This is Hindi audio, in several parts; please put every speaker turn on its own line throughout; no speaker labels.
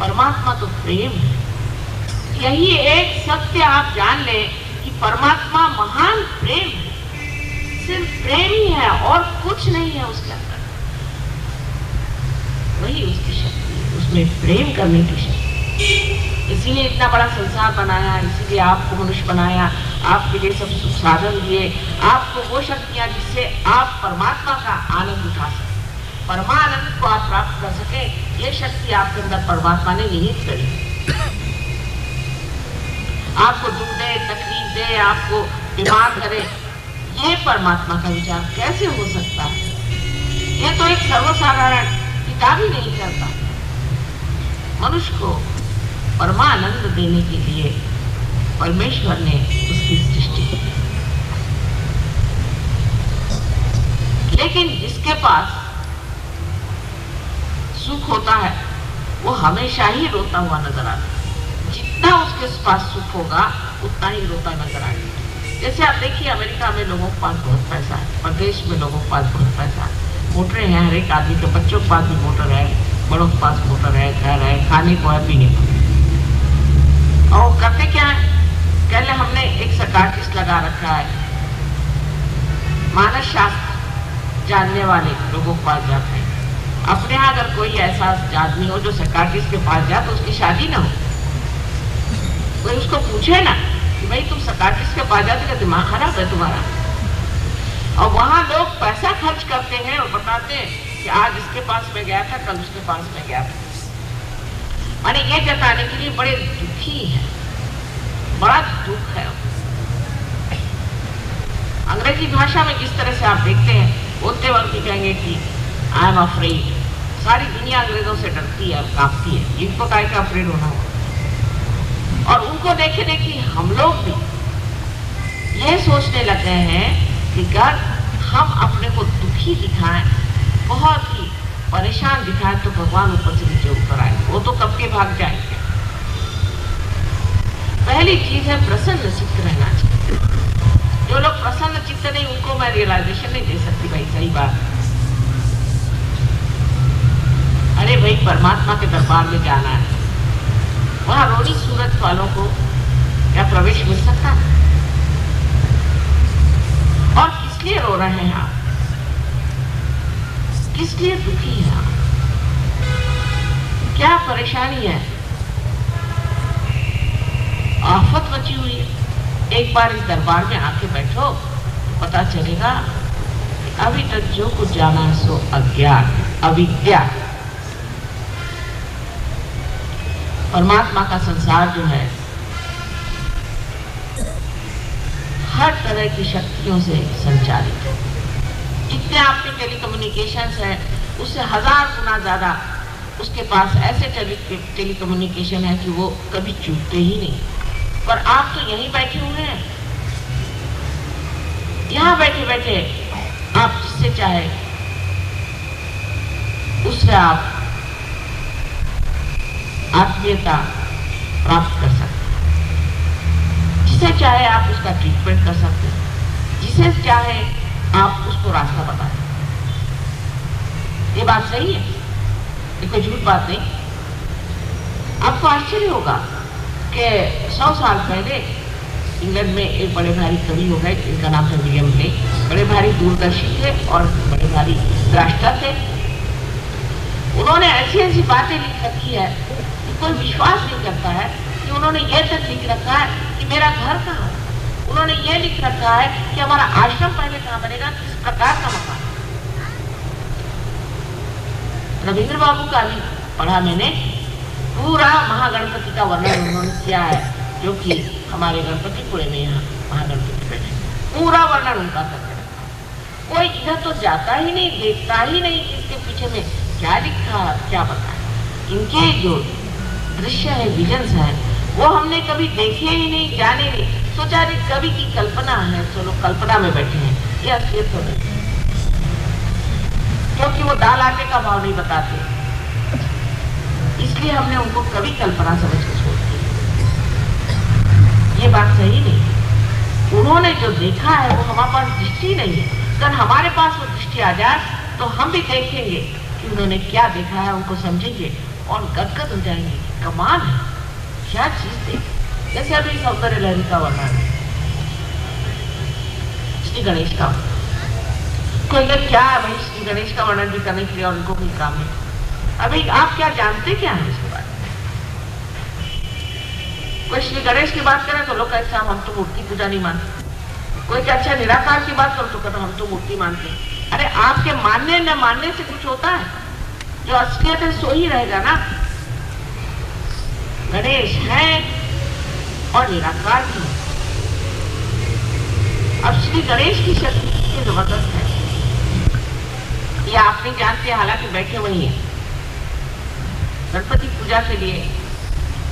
परमात्मा तो प्रेम है। यही एक सत्य आप जान लें कि परमात्मा महान प्रेम है, सिर्फ प्रेम ही है और कुछ नहीं है उसके अंदर। वही उसकी शक्ति है, उसमें प्रेम करने की शक्ति। इसीलिए इतना बड़ा संसार बनाया, इसीलिए आपको मनुष्य बनाया, आपके लिए सब सुख साधन दिए, आपको वो शक्तियां जिससे आप परमात्मा का आनंद उठा सकें, परमानंद को आप प्राप्त कर सके। ये शक्ति आपके अंदर परमात्मा ने निहित करी। आपको दुख दे, तकलीफ दे, आपको बीमार करे, ये परमात्मा का विचार कैसे हो सकता है? ये तो एक सर्वसाधारण पिता भी नहीं करता। मनुष्य को परमानंद देने के लिए परमेश्वर ने उसकी सृष्टि की। लेकिन जिसके पास सुख होता है वो हमेशा ही रोता हुआ नजर आता है। जितना उसके पास सुख होगा उतना ही रोता नजर आएगा। जैसे आप देखिए, अमेरिका में लोगों के पास बहुत पैसा है, प्रदेश में लोगों के पास बहुत पैसा है, मोटरें हैं, हर एक आदमी के, बच्चों के पास भी मोटर है, बड़ों के पास मोटर है, घर है, खाने को है, पीने को। और करते क्या है? पहले हमने एक साइकियाट्रिस्ट लगा रखा है, मानस शास्त्र जानने वाले लोगों के पास जाते हैं। अपने यहाँ अगर कोई ऐसा आदमी हो जो साइकियाट्रिस्ट के पास जाए तो उसकी शादी ना हो, कोई उसको पूछे ना कि भाई तुम साइकियाट्रिस्ट के पास जाते, दिमाग खराब है तुम्हारा। और वहां लोग पैसा खर्च करते हैं और बताते हैं कि आज इसके पास में गया था, कल उसके पास में गया था। माने ये जताने के लिए बड़े दुखी है, बड़ा दुख है। अंग्रेजी भाषा में जिस तरह से आप देखते हैं, बोलते वक्त भी कहेंगे कि आई एम अफ्रेड। सारी दुनिया अंग्रेजों से डरती है और कांपती है, इनको काहे का अफ्रेड होना होगा। और उनको देखे देखी हम लोग भी ये सोचने लग गए हैं कि अगर हम अपने को दुखी दिखाएं, बहुत ही परेशान दिखाएं, तो भगवान ऊपर से नीचे उतर आए, वो तो कब के भाग जाएंगे। पहली चीज है प्रसन्न चित्त रहना चाहिए। जो लोग प्रसन्न चित्त नहीं, उनको मैं रियलाइजेशन नहीं दे सकती। भाई सही बात, अरे भाई परमात्मा के दरबार में जाना है, वहां रोनी सूरत वालों को क्या प्रवेश मिल सकता है? और किस लिए रो रहे हैं आप? किस लिए दुखी हैं आप? क्या परेशानी है? आफत मची हुई है। एक बार इस दरबार में आके बैठो तो पता चलेगा कि अभी तक जो कुछ जाना है सो अज्ञान, अविद्या। परमात्मा का संसार जो है हर तरह की शक्तियों से संचालित है। जितने आपके टेलीकम्युनिकेशंस हैं उससे 1000 गुना ज्यादा उसके पास ऐसे टेलीकम्युनिकेशन है कि वो कभी चूकते ही नहीं। पर आप तो यहीं बैठे हुए हैं, यहां बैठे बैठे आप जिससे चाहे उससे आप आत्मीयता प्राप्त कर सकते हैं, जिसे चाहे आप उसका ट्रीटमेंट कर सकते हैं, जिसे चाहे आप उसको रास्ता बता सकते हैं। ये बात सही है, ये कोई झूठ बात नहीं। आपको आश्चर्य होगा कि 100 साल पहले इंग्लैंड में एक बड़े भारी कवि हो गए, इनका नाम था विलियम ब्लेक। बड़े भारी दूरदर्शी थे और बड़े भारी द्रष्टा थे। उन्होंने ऐसी ऐसी बातें लिख रखी है कि कोई विश्वास नहीं करता है कि उन्होंने ये तक लिख रखा है कि मेरा घर कहाँ है। उन्होंने ये लिख रखा है कि हमारा आश्रम पहले कहाँ बनेगा, किस प्रकार का मकान। रविंद्र बाबू का भी पढ़ा मैंने, पूरा महागणपति का वर्णन उन्होंने किया है, जो कि हमारे गणपतिपुरे में यहाँ महागणपति बैठे, पूरा वर्णन उनका करके रखा। कोई इधर तो जाता ही नहीं, देखता ही नहीं कि इसके पीछे में क्या लिखा, क्या बताया। इनके जो दृश्य है, विजन्स है, वो हमने कभी देखे ही नहीं, जाने नहीं, सोचा नहीं, कभी की कल्पना है, चलो कल्पना में बैठे हैं, ये असलियत तो नहीं। क्योंकि वो दाल आटे का भाव नहीं बताते, इसलिए हमने उनको कभी कल्पना समझ के छोड़ दिया। ये बात सही नहीं। उन्होंने जो देखा है वो हमारे पास दृष्टि नहीं है। अगर हमारे पास वो दृष्टि आ जाए तो हम भी देखेंगे कि उन्होंने क्या देखा है, उनको समझेंगे और गदगद हो जाएंगे। कमाल है, क्या चीज देख। जैसे अभी सौंदर्य लहरी का वर्णन है श्री गणेश का, कोई क्या है भाई श्री गणेश का वर्णन भी करने के लिए और उनको भी काम है। अभी आप क्या जानते क्या है इसके बारे में? कोई श्री गणेश की बात करें तो लोग कहते हैं हम तो मूर्ति पूजा नहीं मानते। कोई अच्छा निराकार की बात करो तो कहते हम तो मूर्ति मानते हैं। अरे आपके मानने न मानने से कुछ होता है? जो असलियत है सो ही रहेगा ना। गणेश है और निराकार भी। अब श्री गणेश की शक्ति कितनी जबरदस्त है ये आप नहीं जानते, हालांकि बैठे वही हैं। गणपति पूजा के लिए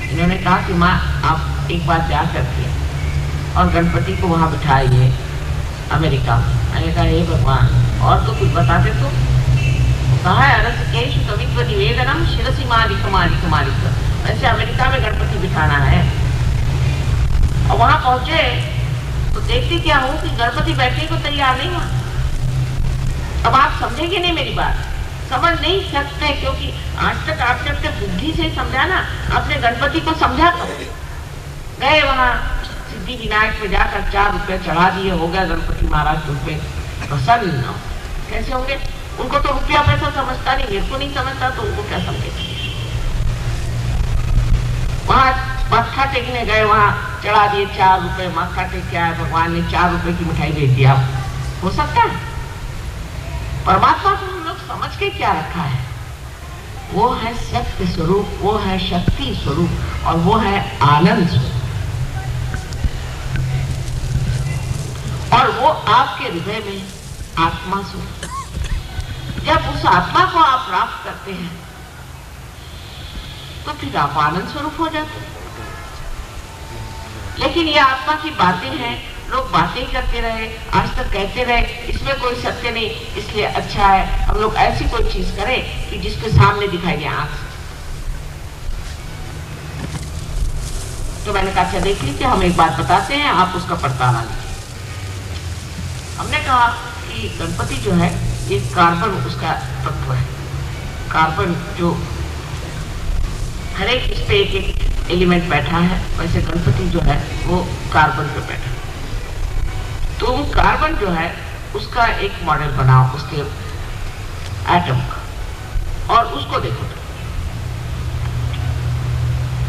इन्होंने कहा कि माँ आप एक बार जा करके और गणपति को वहां बिठाइए अमेरिका में। मैंने कहा हे भगवान और तो कुछ बताते तो। कहा है अरसकेश कवित्व निवेदनम शिरसी मालिक मालिक मालिक। वैसे अमेरिका में गणपति बिठाना है। और वहां पहुंचे तो देखते क्या हूं कि गणपति बैठने को तैयार नहीं हुआ। अब आप समझेंगे नहीं मेरी बात, समझ नहीं सकते, क्योंकि आज तक आपने अपने बुद्धि से समझा ना। आपने गणपति को समझा कब? गए वहां सिद्धि विनायक पे जाकर 4 रुपए चढ़ा दिए, हो गया गणपति महाराज रुपए प्रसन्न। कैसे होंगे? उनको तो रुपया पैसा समझता नहीं, मेरे को नहीं समझता तो उनको क्या समझेगा। वहां मत्था टेकने गए, वहां चढ़ा दिए 4 रुपए। मत्था टेक क्या है, भगवान ने 4 रुपए की मिठाई भेज दिया। हो सकता है? परमात्मा को हम लोग समझ के क्या रखा है? वो है सत्य स्वरूप, वो है शक्ति स्वरूप और वो है आनंद स्वरूप। और वो आपके हृदय में आत्मा स्वरूप। जब उस आत्मा को आप प्राप्त करते हैं तो फिर आप आनंद स्वरूप हो जाते हैं। लेकिन ये आत्मा की बातें हैं, लोग बातें ही करते रहे, आज तक कहते रहे, इसमें कोई सत्य नहीं, इसलिए अच्छा है हम लोग ऐसी कोई चीज करें कि जिसके सामने दिखाई दे आंख से। तो मैंने कहा अच्छा देख लीजिए, हम एक बात बताते हैं, आप उसका पड़ताला लीजिए। हमने कहा कि गणपति जो है ये कार्बन उसका तत्व है। कार्बन जो हर एक इस पे एक एक एलिमेंट बैठा है, वैसे गणपति जो है वो कार्बन पे बैठा है। तो कार्बन जो है उसका एक मॉडल बनाओ उसके एटम का और उसको देखो।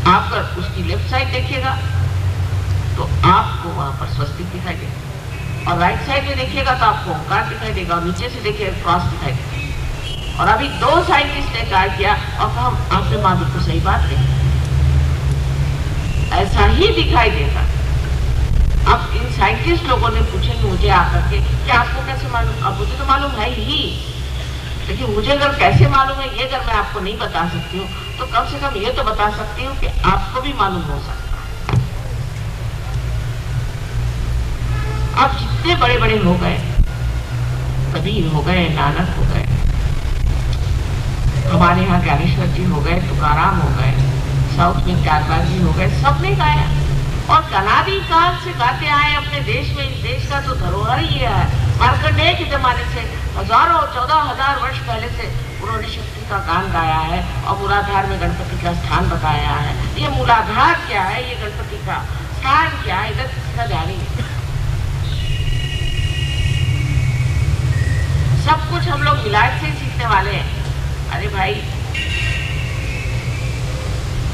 आप अगर उसकी लेफ्ट साइड देखिएगा तो आपको वहां पर स्वस्तिक दिखाई देगा और राइट साइड में देखिएगा तो आपको ओंकार दिखाई देगा और नीचे से देखिएगा क्रॉस दिखाई देगा। और अभी 2 साइंटिस्ट ने कहा किया और हम आपने माँ बिल्कुल सही बात कही, ऐसा ही दिखाई देगा। अब इन साइंटिस्ट लोगों ने पूछे मुझे आकर के कि आपको कैसे मालूम? अब मुझे तो मालूम है ही, लेकिन मुझे अगर कैसे मालूम है ये अगर मैं आपको नहीं बता सकती हूँ तो कम से कम ये तो बता सकती हूँ कि आपको भी मालूम हो सकता है। अब जितने बड़े बड़े हो गए, कबीर हो गए, नानक हो गए, हमारे यहाँ ज्ञानेश्वर जी हो गए, तुकाराम हो गए, साउथ में त्यागराज जी हो गए, सबने गाया और अनादि काल से गाते आए अपने देश में। इस देश का तो धरोहर ही है। मार्कंडेय के जमाने से हजारों 14,000 वर्ष पहले से उन्होंने शक्ति का गान गाया है और मूलाधार में गणपति का स्थान बताया है। ये मूलाधार क्या है, ये गणपति का स्थान क्या है, इधर किसका जानी नहीं। सब कुछ हम लोग विलायत से सीखने वाले हैं। अरे भाई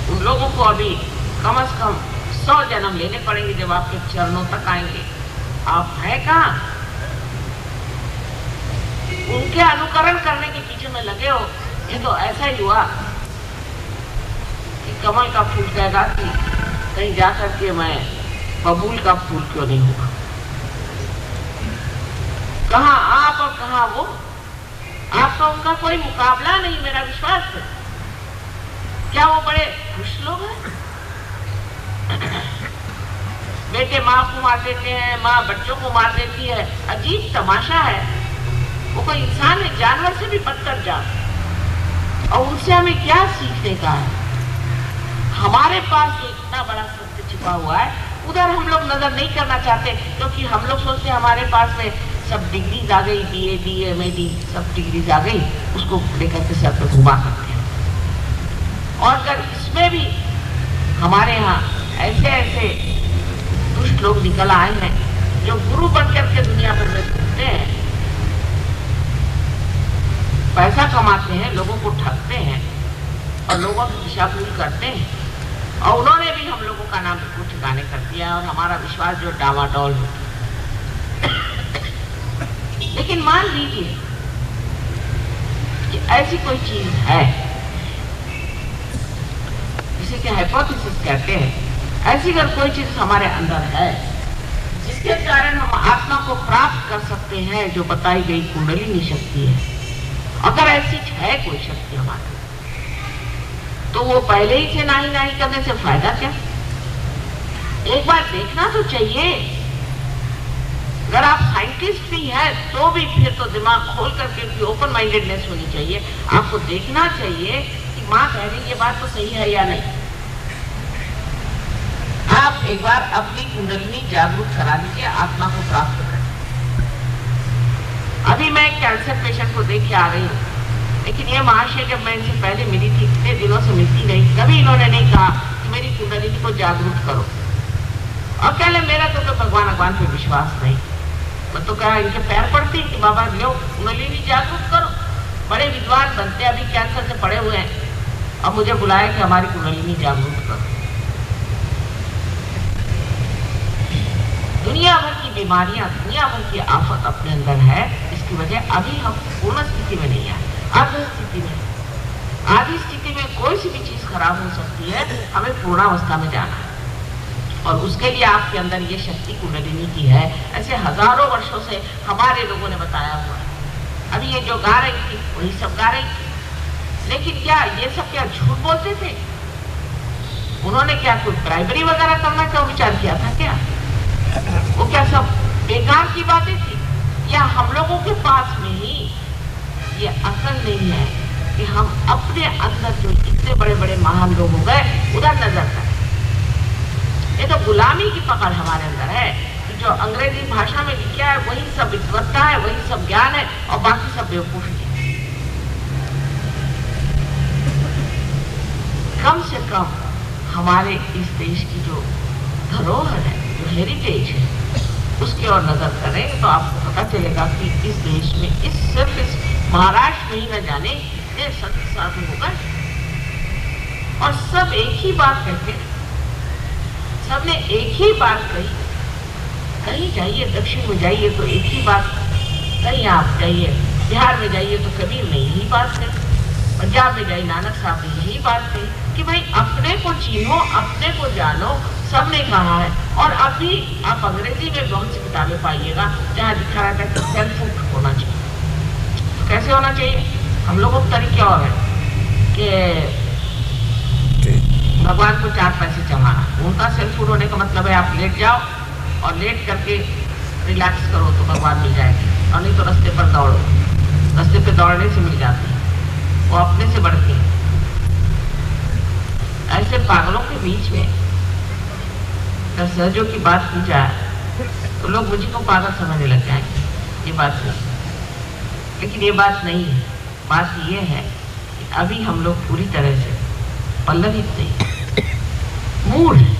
उन लोगों को अभी कम से कम 100 जन्म लेने पड़ेंगे जब आपके चरणों तक आएंगे। आप है कहाँ? उनके अनुकरण करने के पीछे में लगे हो। ये तो ऐसा ही हुआ कि कमल का फूल कहेगा कि कहीं जाकर के मैं बबूल का फूल क्यों नहीं हुआ। कहाँ आप और कहाँ वो? आपका उनका कोई मुकाबला नहीं, मेरा विश्वास है। क्या वो बड़े खुश लोग हैं? बेटे माँ को मार देते हैं, माँ बच्चों को मार देती है। अजीब तमाशा है। वो कोई इंसान है, जानवर से भी बदतर जान। और उनसे हमें क्या सीखने का है? हमारे पास जो इतना बड़ा सत्य छिपा हुआ है उधर हम लोग नजर नहीं करना चाहते, क्योंकि हम लोग सोचते हैं हमारे पास में सब डिग्रीज आ गई, BA, DA, MAD सब डिग्रीज आ गई, उसको लेकर के सर पे घुमा करते हैं। और अगर इसमें भी हमारे यहाँ ऐसे ऐसे दुष्ट लोग निकल आए हैं जो गुरु बनकर के दुनिया भर में घूमते हैं, पैसा कमाते हैं, लोगों को ठगते हैं और लोगों की दिशा भूल करते हैं, और उन्होंने भी हम लोगों का नाम बिल्कुल ठिकाने कर दिया और हमारा विश्वास जो डामाडोल हो। लेकिन मान लीजिए कि ऐसी कोई चीज है जिसे कि हाइपोथेसिस कहते हैं, ऐसी अगर कोई चीज हमारे अंदर है जिसके कारण हम आत्मा को प्राप्त कर सकते हैं, जो बताई गई कुंडलिनी शक्ति है, अगर ऐसी है कोई शक्ति हमारे, तो वो पहले ही से नाही करने से फायदा क्या? एक बार देखना तो चाहिए। अगर आप साइंटिस्ट भी हैं तो भी फिर तो दिमाग खोल करके ओपन माइंडेडनेस होनी चाहिए। आपको देखना चाहिए कि माँ कह रही ये बात तो सही है या नहीं। आप एक बार अपनी कुंडलिनी जागरूक करा दीजिए, आत्मा को प्राप्त करें। अभी मैं एक कैंसर पेशेंट को देख के आ रही हूँ, लेकिन ये महाशय जब मैं इनसे पहले मिली थी, इतने दिनों से मिलती नहीं, कभी इन्होंने नहीं कहा कि मेरी कुंडलिनी को जागरूक करो। और कह ले मेरा तो भगवान पे विश्वास नहीं। मैं तो कहा इनके पैर पड़ती कि बाबा लो कुंडलिनी जागरूक करो। बड़े विद्वान बनते, अभी कैंसर से पड़े हुए हैं, अब मुझे बुलाया कि हमारी कुंडलिनी जागरूक करो। दुनिया भर की बीमारियां, दुनिया भर की आफत अपने अंदर है। इसकी वजह अभी हम पूर्ण स्थिति में नहीं आए, आधी स्थिति में। आधी स्थिति में कोई सी भी चीज खराब हो सकती है, हमें पूर्णावस्था में जाना है और उसके लिए आपके अंदर ये शक्ति कुंडलिनी की है। ऐसे हजारों वर्षों से हमारे लोगों ने बताया हुआ है। अभी ये जो गा रही थी वही सब गा रही थी, लेकिन क्या ये सब क्या झूठ बोलते थे? उन्होंने क्या कोई प्राइमरी वगैरह करना का विचार किया था क्या? वो क्या सब बेकार की बातें थी? या हम लोगों के पास में ही ये अकल नहीं है कि हम अपने अंदर जो इतने बड़े बड़े महान लोग हो गए उधर नजर करें? ये तो गुलामी की पकड़ हमारे अंदर है कि जो अंग्रेजी भाषा में लिखा है वही सब विद्वत्ता है, वही सब ज्ञान है और बाकी सब बेवकूफी है। कम से कम हमारे इस देश की जो धरोहर है, जो हेरिटेज है, उसकी ओर नजर करें तो आपको पता चलेगा कि इस देश में सिर्फ इस महाराष्ट्र में ही न जाने इतने संत साधु हो गए और सब एक ही बात कहते हैं। सबने एक ही बात कही, कहीं जाइए, दक्षिण में जाइए तो एक ही बात, कहीं आप जाइए बिहार में जाइए तो कबीर ने यही बात कही, पंजाब में जाइए नानक साहब ने यही बात कही कि भाई अपने को चीनो, अपने को जानो, सबने कहा है। और अभी आप अंग्रेजी में बहुत सी किताबें पाइएगा जहाँ लिखा रहता है कि सेल्फ होना चाहिए। तो कैसे होना चाहिए? हम लोगों का तरीका और है कि भगवान को 4 पैसे चढ़ाना। उनका सेल्फ फूड होने का मतलब है आप लेट जाओ और लेट करके रिलैक्स करो तो भगवान मिल जाएंगे, और नहीं तो रास्ते पर दौड़ो। रास्ते पे दौड़ने से मिल जाते हैं, वो अपने से बढ़ते हैं। ऐसे पागलों के बीच में अगर सहजों की बात की जाए तो लोग मुझे को पागल समझने लग जाएंगे। ये बात नहीं, लेकिन ये बात नहीं है। बात ये है कि अभी हम लोग पूरी तरह से पल्लवित नहीं, मूड है।